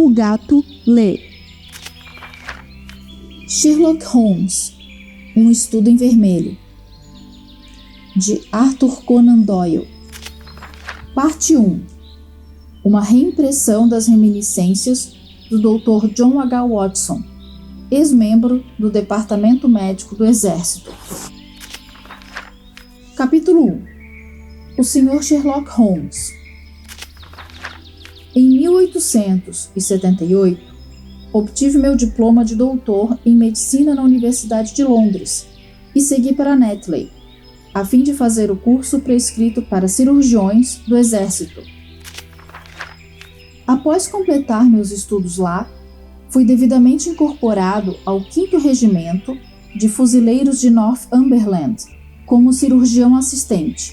O gato lê. Sherlock Holmes, um estudo em vermelho, de Arthur Conan Doyle. Parte 1. Uma reimpressão das reminiscências do Dr. John H. Watson, ex-membro do Departamento Médico do Exército. Capítulo 1. O Sr. Sherlock Holmes. Em 1878, obtive meu diploma de doutor em medicina na Universidade de Londres e segui para Netley, a fim de fazer o curso prescrito para cirurgiões do Exército. Após completar meus estudos lá, fui devidamente incorporado ao 5º Regimento de Fuzileiros de Northumberland como cirurgião assistente.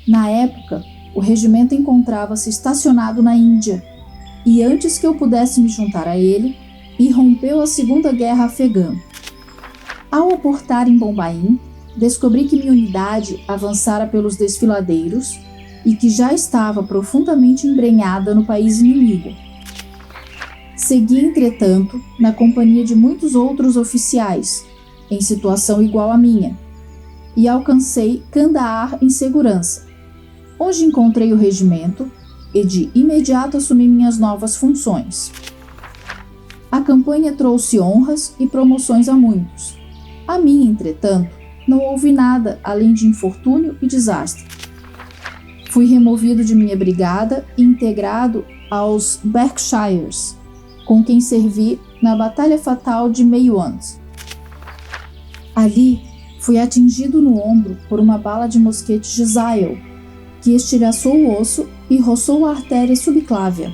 Na época, o regimento encontrava-se estacionado na Índia, e antes que eu pudesse me juntar a ele, irrompeu a Segunda Guerra Afegã. Ao aportar em Bombaim, descobri que minha unidade avançara pelos desfiladeiros e que já estava profundamente embrenhada no país inimigo. Segui, entretanto, na companhia de muitos outros oficiais, em situação igual à minha, e alcancei Kandahar em segurança, onde encontrei o regimento e de imediato assumi minhas novas funções. A campanha trouxe honras e promoções a muitos. A mim, entretanto, não houve nada além de infortúnio e desastre. Fui removido de minha brigada e integrado aos Berkshires, com quem servi na Batalha Fatal de Maiwand. Ali, fui atingido no ombro por uma bala de mosquete Jezail, que estilhaçou o osso e roçou a artéria subclávia.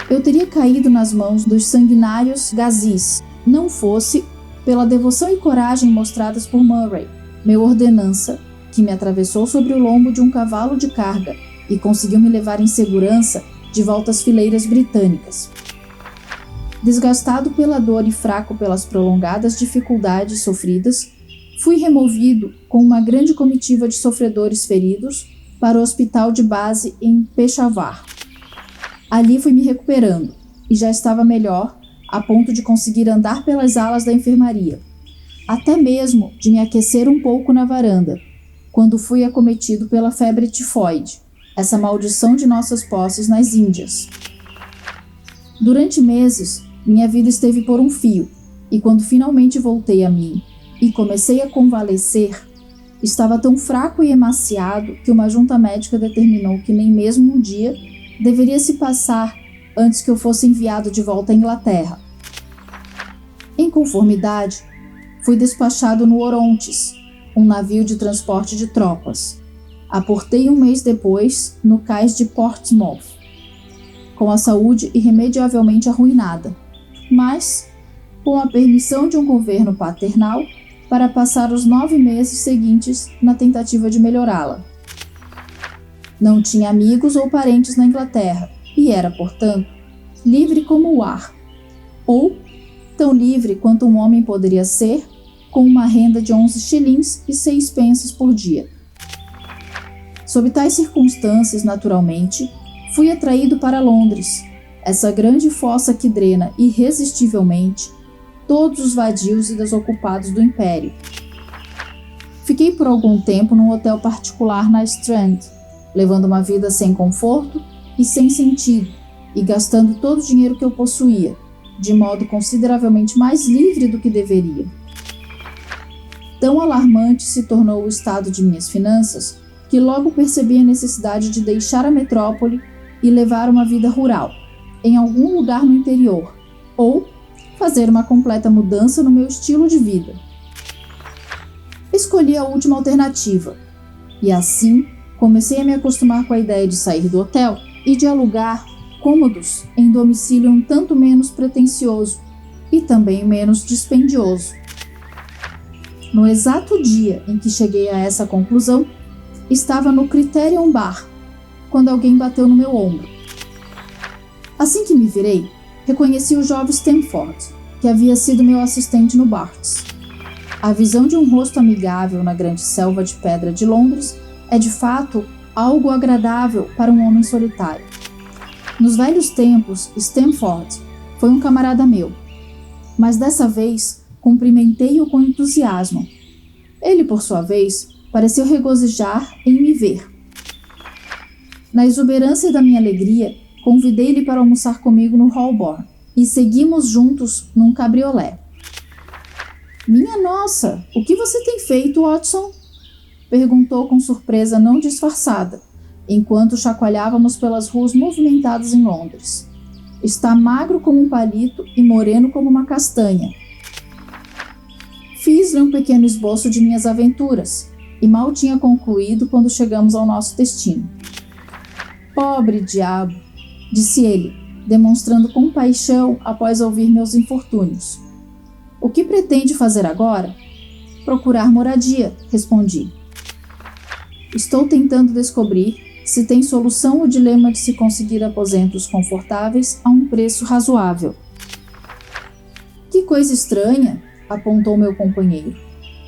Eu teria caído nas mãos dos sanguinários Ghazis, não fosse pela devoção e coragem mostradas por Murray, meu ordenança, que me atravessou sobre o lombo de um cavalo de carga e conseguiu me levar em segurança de volta às fileiras britânicas. Desgastado pela dor e fraco pelas prolongadas dificuldades sofridas, fui removido com uma grande comitiva de sofredores feridos para o hospital de base em Peshawar. Ali fui me recuperando e já estava melhor, a ponto de conseguir andar pelas alas da enfermaria, até mesmo de me aquecer um pouco na varanda, quando fui acometido pela febre tifoide, essa maldição de nossas posses nas Índias. Durante meses, minha vida esteve por um fio, e quando finalmente voltei a mim e comecei a convalescer, estava tão fraco e emaciado que uma junta médica determinou que nem mesmo um dia deveria se passar antes que eu fosse enviado de volta à Inglaterra. Em conformidade, fui despachado no Orontes, um navio de transporte de tropas. Aportei um mês depois no cais de Portsmouth, com a saúde irremediavelmente arruinada, mas com a permissão de um governo paternal para passar os 9 meses seguintes na tentativa de melhorá-la. Não tinha amigos ou parentes na Inglaterra e era, portanto, livre como o ar, ou tão livre quanto um homem poderia ser com uma renda de 11 shillings e 6 pences por dia. Sob tais circunstâncias, naturalmente, fui atraído para Londres, essa grande fossa que drena irresistivelmente todos os vadios e desocupados do Império. Fiquei por algum tempo num hotel particular na Strand, levando uma vida sem conforto e sem sentido, e gastando todo o dinheiro que eu possuía, de modo consideravelmente mais livre do que deveria. Tão alarmante se tornou o estado de minhas finanças, que logo percebi a necessidade de deixar a metrópole e levar uma vida rural, em algum lugar no interior, ou fazer uma completa mudança no meu estilo de vida. Escolhi a última alternativa, e assim comecei a me acostumar com a ideia de sair do hotel e de alugar cômodos em domicílio um tanto menos pretensioso e também menos dispendioso. No exato dia em que cheguei a essa conclusão, estava no Criterion Bar, quando alguém bateu no meu ombro. Assim que me virei, reconheci o jovem Stamford, que havia sido meu assistente no Barts. A visão de um rosto amigável na grande selva de pedra de Londres é de fato algo agradável para um homem solitário. Nos velhos tempos, Stanford foi um camarada meu, mas dessa vez cumprimentei-o com entusiasmo. Ele, por sua vez, pareceu regozijar em me ver. Na exuberância da minha alegria, convidei-lhe para almoçar comigo no Holborn e seguimos juntos num cabriolé. Minha nossa, o que você tem feito, Watson? Perguntou com surpresa não disfarçada, enquanto chacoalhávamos pelas ruas movimentadas em Londres. Está magro como um palito e moreno como uma castanha. Fiz-lhe um pequeno esboço de minhas aventuras, e mal tinha concluído quando chegamos ao nosso destino. Pobre diabo, disse ele, demonstrando compaixão após ouvir meus infortúnios. O que pretende fazer agora? Procurar moradia, respondi. Estou tentando descobrir se tem solução o dilema de se conseguir aposentos confortáveis a um preço razoável. Que coisa estranha, apontou meu companheiro.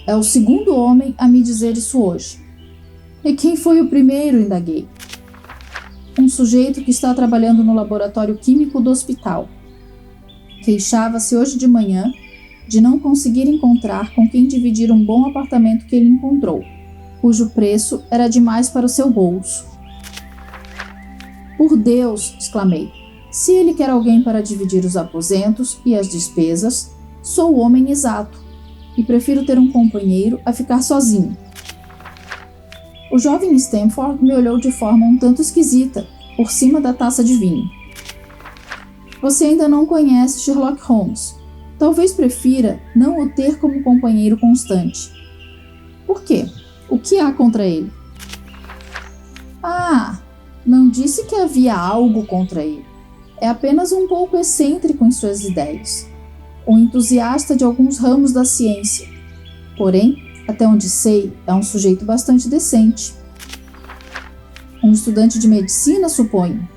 É o segundo homem a me dizer isso hoje. E quem foi o primeiro? Indaguei. Um sujeito que está trabalhando no laboratório químico do hospital. Queixava-se hoje de manhã de não conseguir encontrar com quem dividir um bom apartamento que ele encontrou, cujo preço era demais para o seu bolso. Por Deus, exclamei, se ele quer alguém para dividir os aposentos e as despesas, sou o homem exato e prefiro ter um companheiro a ficar sozinho. O jovem Stanford me olhou de forma um tanto esquisita, por cima da taça de vinho. Você ainda não conhece Sherlock Holmes. Talvez prefira não o ter como companheiro constante. Por quê? O que há contra ele? Ah, não disse que havia algo contra ele. É apenas um pouco excêntrico em suas ideias. Um entusiasta de alguns ramos da ciência. Porém, até onde sei, é um sujeito bastante decente. Um estudante de medicina, suponho?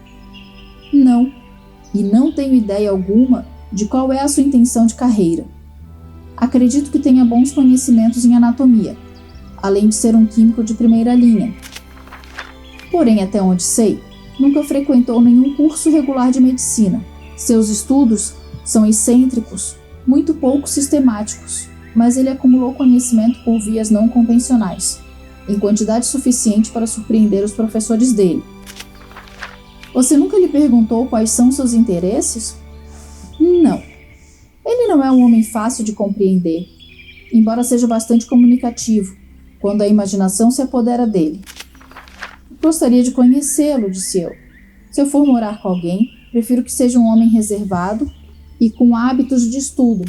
Não, e não tenho ideia alguma de qual é a sua intenção de carreira. Acredito que tenha bons conhecimentos em anatomia, além de ser um químico de primeira linha. Porém, até onde sei, nunca frequentou nenhum curso regular de medicina. Seus estudos são excêntricos, muito pouco sistemáticos, mas ele acumulou conhecimento por vias não convencionais, em quantidade suficiente para surpreender os professores dele. Você nunca lhe perguntou quais são seus interesses? Não. Ele não é um homem fácil de compreender, embora seja bastante comunicativo, quando a imaginação se apodera dele. Gostaria de conhecê-lo, disse eu. Se eu for morar com alguém, prefiro que seja um homem reservado e com hábitos de estudo.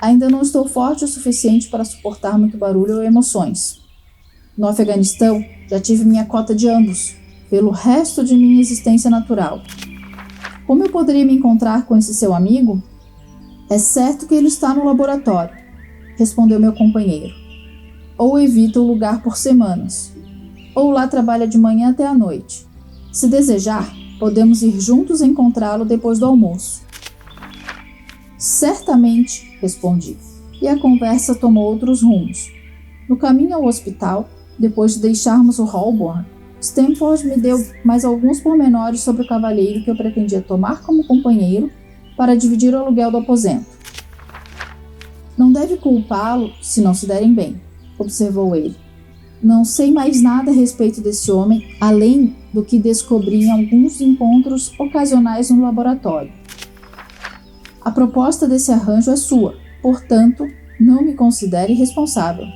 Ainda não estou forte o suficiente para suportar muito barulho ou emoções. No Afeganistão, já tive minha cota de ambos, pelo resto de minha existência natural. Como eu poderia me encontrar com esse seu amigo? É certo que ele está no laboratório, respondeu meu companheiro. Ou evita o lugar por semanas, ou lá trabalha de manhã até a noite. Se desejar, podemos ir juntos encontrá-lo depois do almoço. Certamente, respondi, e a conversa tomou outros rumos. No caminho ao hospital, depois de deixarmos o Holborn, Stanford me deu mais alguns pormenores sobre o cavalheiro que eu pretendia tomar como companheiro para dividir o aluguel do aposento. Não deve culpá-lo se não se derem bem, observou ele. Não sei mais nada a respeito desse homem, além do que descobri em alguns encontros ocasionais no laboratório. A proposta desse arranjo é sua, portanto, não me considere responsável.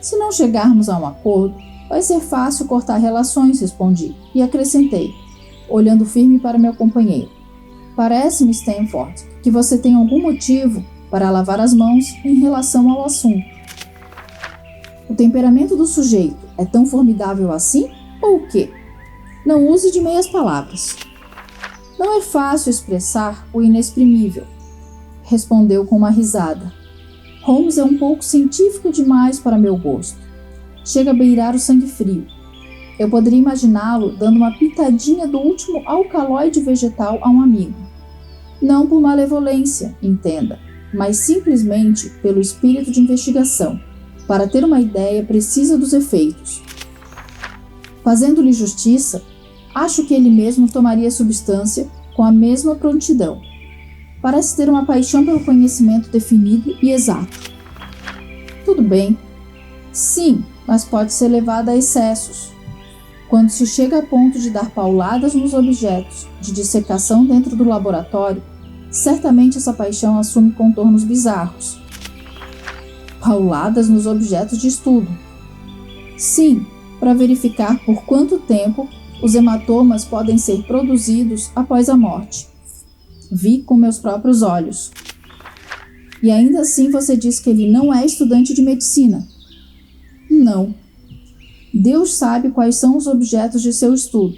Se não chegarmos a um acordo, vai ser fácil cortar relações, respondi, e acrescentei, olhando firme para meu companheiro. Parece-me, Stanford, que você tem algum motivo para lavar as mãos em relação ao assunto. O temperamento do sujeito é tão formidável assim, ou o quê? Não use de meias palavras. Não é fácil expressar o inexprimível, respondeu com uma risada. Holmes é um pouco científico demais para meu gosto. Chega a beirar o sangue frio. Eu poderia imaginá-lo dando uma pitadinha do último alcaloide vegetal a um amigo. Não por malevolência, entenda, mas simplesmente pelo espírito de investigação. Para ter uma ideia precisa dos efeitos. Fazendo-lhe justiça, Acho que ele mesmo tomaria a substância com a mesma prontidão. Parece ter uma paixão pelo conhecimento definido e exato. Tudo bem. Sim, mas pode ser levada a excessos. Quando se chega a ponto de dar pauladas nos objetos de dissecação dentro do laboratório, certamente essa paixão assume contornos bizarros. Pauladas nos objetos de estudo. Sim, para verificar por quanto tempo os hematomas podem ser produzidos após a morte. Vi com meus próprios olhos. E ainda assim você diz que ele não é estudante de medicina. Não. Deus sabe quais são os objetos de seu estudo,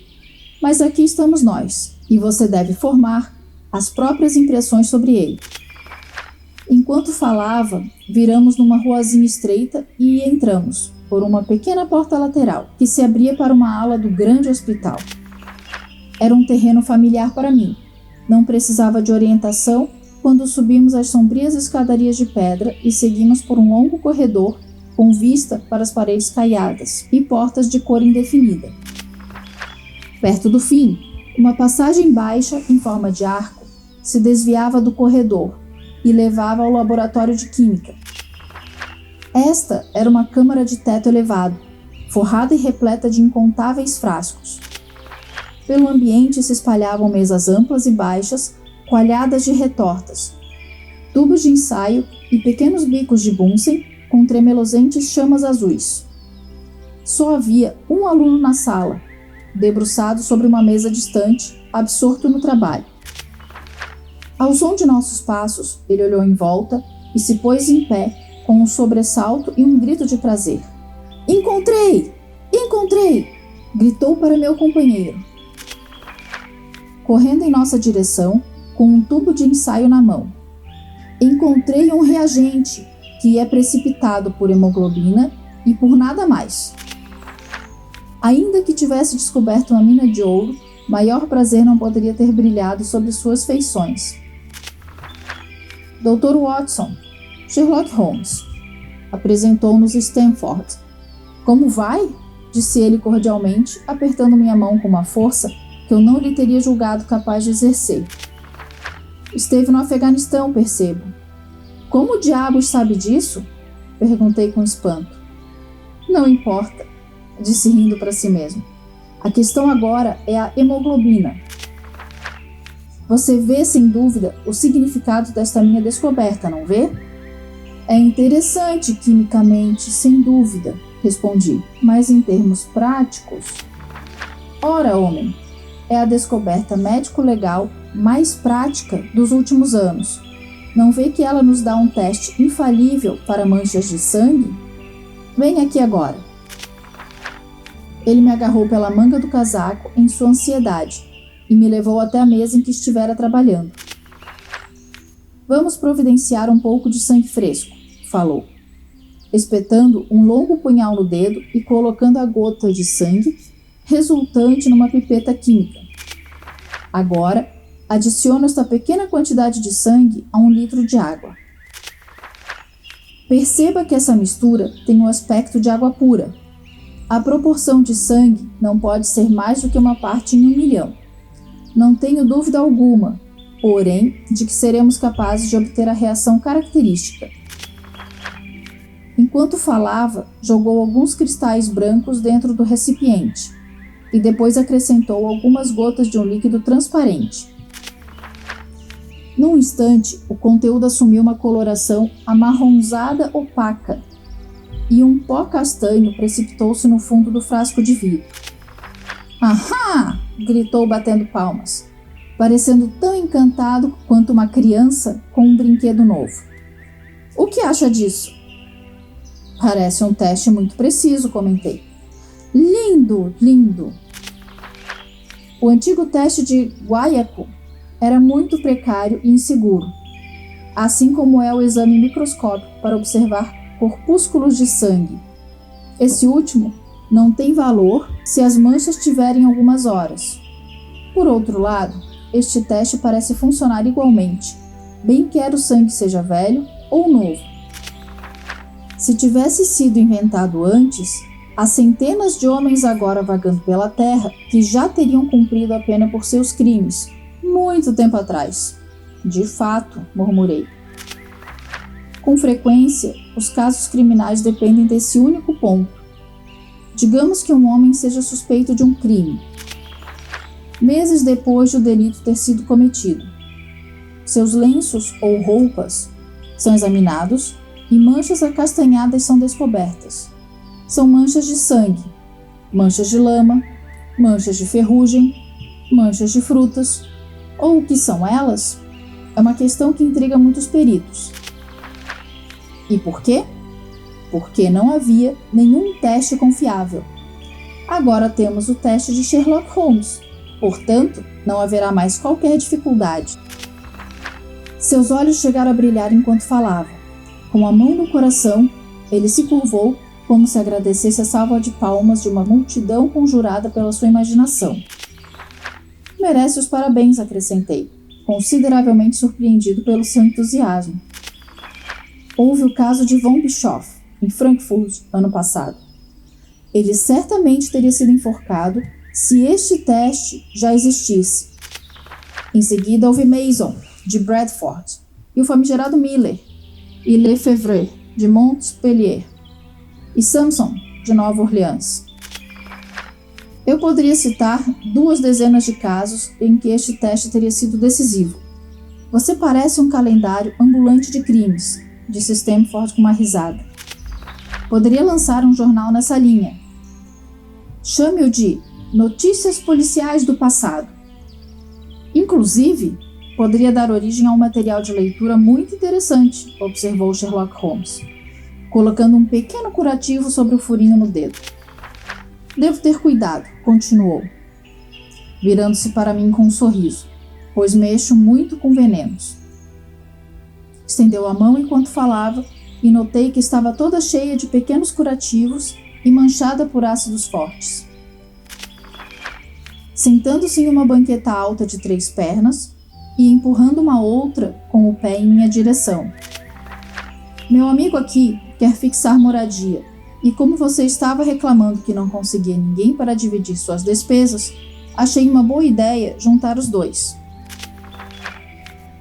mas aqui estamos nós, e você deve formar as próprias impressões sobre ele. Enquanto falava, viramos numa ruazinha estreita e entramos por uma pequena porta lateral que se abria para uma ala do grande hospital. Era um terreno familiar para mim. Não precisava de orientação quando subimos as sombrias escadarias de pedra e seguimos por um longo corredor com vista para as paredes caiadas e portas de cor indefinida. Perto do fim, uma passagem baixa em forma de arco se desviava do corredor e levava ao laboratório de química. Esta era uma câmara de teto elevado, forrada e repleta de incontáveis frascos. Pelo ambiente se espalhavam mesas amplas e baixas, coalhadas de retortas, tubos de ensaio e pequenos bicos de Bunsen com tremelosentes chamas azuis. Só havia um aluno na sala, debruçado sobre uma mesa distante, absorto no trabalho. Ao som de nossos passos, ele olhou em volta e se pôs em pé com um sobressalto e um grito de prazer. Encontrei! Encontrei! Gritou para meu companheiro. Correndo em nossa direção, com um tubo de ensaio na mão. Encontrei um reagente que é precipitado por hemoglobina e por nada mais. Ainda que tivesse descoberto uma mina de ouro, maior prazer não poderia ter brilhado sobre suas feições. Dr. Watson, Sherlock Holmes, apresentou-nos Stanford. Como vai? Disse ele cordialmente, apertando minha mão com uma força que eu não lhe teria julgado capaz de exercer. Esteve no Afeganistão, percebo. Como diabos sabe disso? Perguntei com espanto. Não importa, disse rindo para si mesmo. A questão agora é a hemoglobina. Você vê, sem dúvida, o significado desta minha descoberta, não vê? É interessante quimicamente, sem dúvida, respondi, mas em termos práticos... Ora, homem, é a descoberta médico-legal mais prática dos últimos anos. Não vê que ela nos dá um teste infalível para manchas de sangue? Vem aqui agora. Ele me agarrou pela manga do casaco em sua ansiedade e me levou até a mesa em que estivera trabalhando. Vamos providenciar um pouco de sangue fresco, falou, espetando um longo punhal no dedo e colocando a gota de sangue resultante numa pipeta química. Agora, adiciono esta pequena quantidade de sangue a 1 litro de água. Perceba que essa mistura tem o aspecto de água pura. A proporção de sangue não pode ser mais do que 1 parte em 1 milhão. Não tenho dúvida alguma, porém, de que seremos capazes de obter a reação característica. Enquanto falava, jogou alguns cristais brancos dentro do recipiente e depois acrescentou algumas gotas de um líquido transparente. Num instante, o conteúdo assumiu uma coloração amarronzada opaca e um pó castanho precipitou-se no fundo do frasco de vidro. Ahá! Gritou batendo palmas, parecendo tão encantado quanto uma criança com um brinquedo novo. O que acha disso? Parece um teste muito preciso, comentei. Lindo, lindo! O antigo teste de Guayaco era muito precário e inseguro, assim como é o exame microscópico para observar corpúsculos de sangue. Esse último não tem valor se as manchas tiverem algumas horas. Por outro lado, este teste parece funcionar igualmente, bem quer o sangue seja velho ou novo. Se tivesse sido inventado antes, Há centenas de homens agora vagando pela terra que já teriam cumprido a pena por seus crimes, muito tempo atrás. De fato, murmurei. Com frequência, os casos criminais dependem desse único ponto. Digamos que um homem seja suspeito de um crime, meses depois de o delito ter sido cometido. Seus lenços ou roupas são examinados e manchas acastanhadas são descobertas. São manchas de sangue, manchas de lama, manchas de ferrugem, manchas de frutas. Ou o que são elas? É uma questão que intriga muitos peritos. E por quê? Porque não havia nenhum teste confiável. Agora temos o teste de Sherlock Holmes, portanto, não haverá mais qualquer dificuldade. Seus olhos chegaram a brilhar enquanto falava. Com a mão no coração, ele se curvou como se agradecesse a salva de palmas de uma multidão conjurada pela sua imaginação. Merece os parabéns, acrescentei, consideravelmente surpreendido pelo seu entusiasmo. Houve o caso de Von Bischoff, em Frankfurt, ano passado. Ele certamente teria sido enforcado se este teste já existisse. Em seguida houve Mason, de Bradford, e o famigerado Miller, e Lefebvre, de Montpellier, e Samson, de Nova Orleans. Eu poderia citar 2 dezenas de casos em que este teste teria sido decisivo. Você parece um calendário ambulante de crimes, disse Stamford com uma risada. Poderia lançar um jornal nessa linha. Chame-o de Notícias Policiais do Passado. Inclusive, poderia dar origem a um material de leitura muito interessante, observou Sherlock Holmes, colocando um pequeno curativo sobre o furinho no dedo. Devo ter cuidado, continuou, virando-se para mim com um sorriso, pois mexo muito com venenos. Estendeu a mão enquanto falava e notei que estava toda cheia de pequenos curativos e manchada por ácidos fortes. Sentando-se em uma banqueta alta de 3 pernas e empurrando uma outra com o pé em minha direção. Meu amigo aqui quer fixar moradia, e como você estava reclamando que não conseguia ninguém para dividir suas despesas, achei uma boa ideia juntar os 2.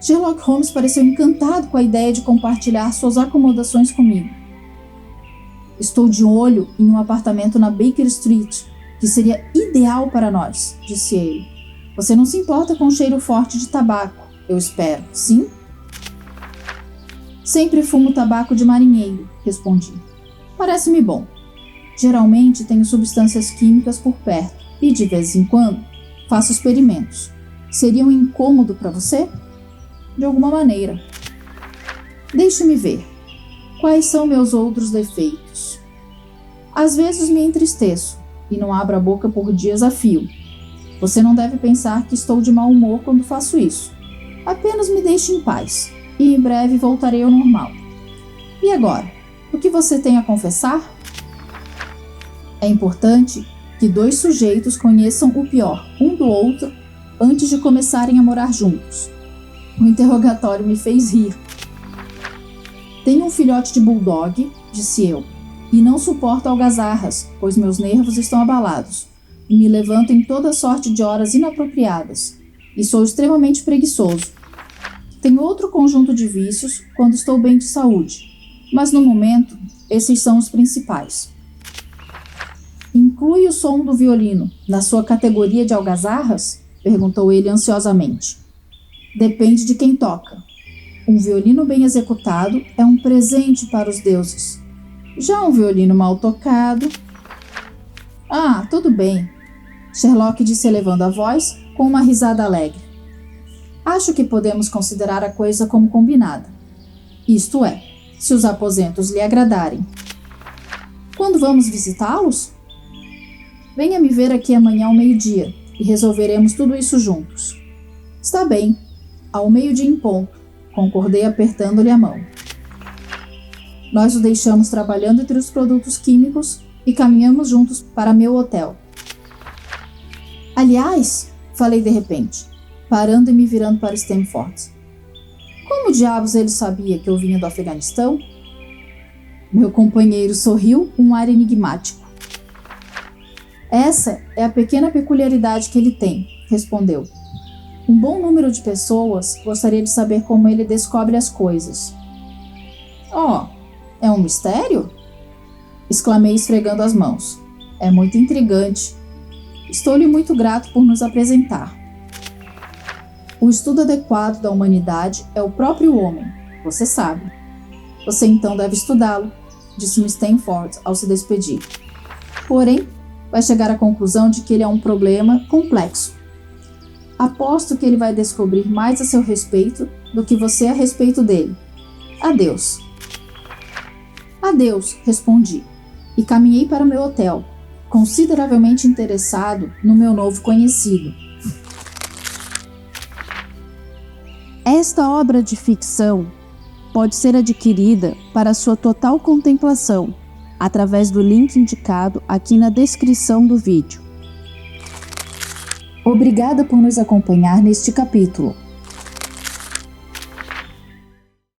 Sherlock Holmes pareceu encantado com a ideia de compartilhar suas acomodações comigo. Estou de olho em um apartamento na Baker Street, que seria ideal para nós, disse ele. Você não se importa com o cheiro forte de tabaco, eu espero, sim? Sempre fumo tabaco de marinheiro, respondi. Parece-me bom. Geralmente tenho substâncias químicas por perto e, de vez em quando, faço experimentos. Seria um incômodo para você? De alguma maneira. Deixe-me ver. Quais são meus outros defeitos? Às vezes me entristeço e não abro a boca por dias a fio. Você não deve pensar que estou de mau humor quando faço isso. Apenas me deixe em paz. E em breve voltarei ao normal. E agora, o que você tem a confessar? É importante que 2 sujeitos conheçam o pior um do outro antes de começarem a morar juntos. O interrogatório me fez rir. Tenho um filhote de bulldog, disse eu, e não suporto algazarras, pois meus nervos estão abalados, e me levanto em toda sorte de horas inapropriadas, e sou extremamente preguiçoso. Tenho outro conjunto de vícios quando estou bem de saúde, mas no momento, esses são os principais. Inclui o som do violino na sua categoria de algazarras? Perguntou ele ansiosamente. Depende de quem toca. Um violino bem executado é um presente para os deuses. Já um violino mal tocado... Ah, tudo bem, Sherlock disse elevando a voz com uma risada alegre. Acho que podemos considerar a coisa como combinada. Isto é, se os aposentos lhe agradarem. Quando vamos visitá-los? Venha me ver aqui amanhã ao meio-dia e resolveremos tudo isso juntos. Está bem, ao meio-dia em ponto, concordei apertando-lhe a mão. Nós o deixamos trabalhando entre os produtos químicos e caminhamos juntos para meu hotel. Aliás, falei de repente, parando e me virando para Stamford. Como diabos ele sabia que eu vinha do Afeganistão? Meu companheiro sorriu com um ar enigmático. Essa é a pequena peculiaridade que ele tem, respondeu. Um bom número de pessoas gostaria de saber como ele descobre as coisas. Oh, é um mistério? Exclamei esfregando as mãos. É muito intrigante. Estou-lhe muito grato por nos apresentar. O estudo adequado da humanidade é o próprio homem, você sabe. Você então deve estudá-lo, disse-me Stanford ao se despedir. Porém, vai chegar à conclusão de que ele é um problema complexo. Aposto que ele vai descobrir mais a seu respeito do que você a respeito dele. Adeus. Adeus, respondi, e caminhei para o meu hotel, consideravelmente interessado no meu novo conhecido. Esta obra de ficção pode ser adquirida para sua total contemplação através do link indicado aqui na descrição do vídeo. Obrigada por nos acompanhar neste capítulo.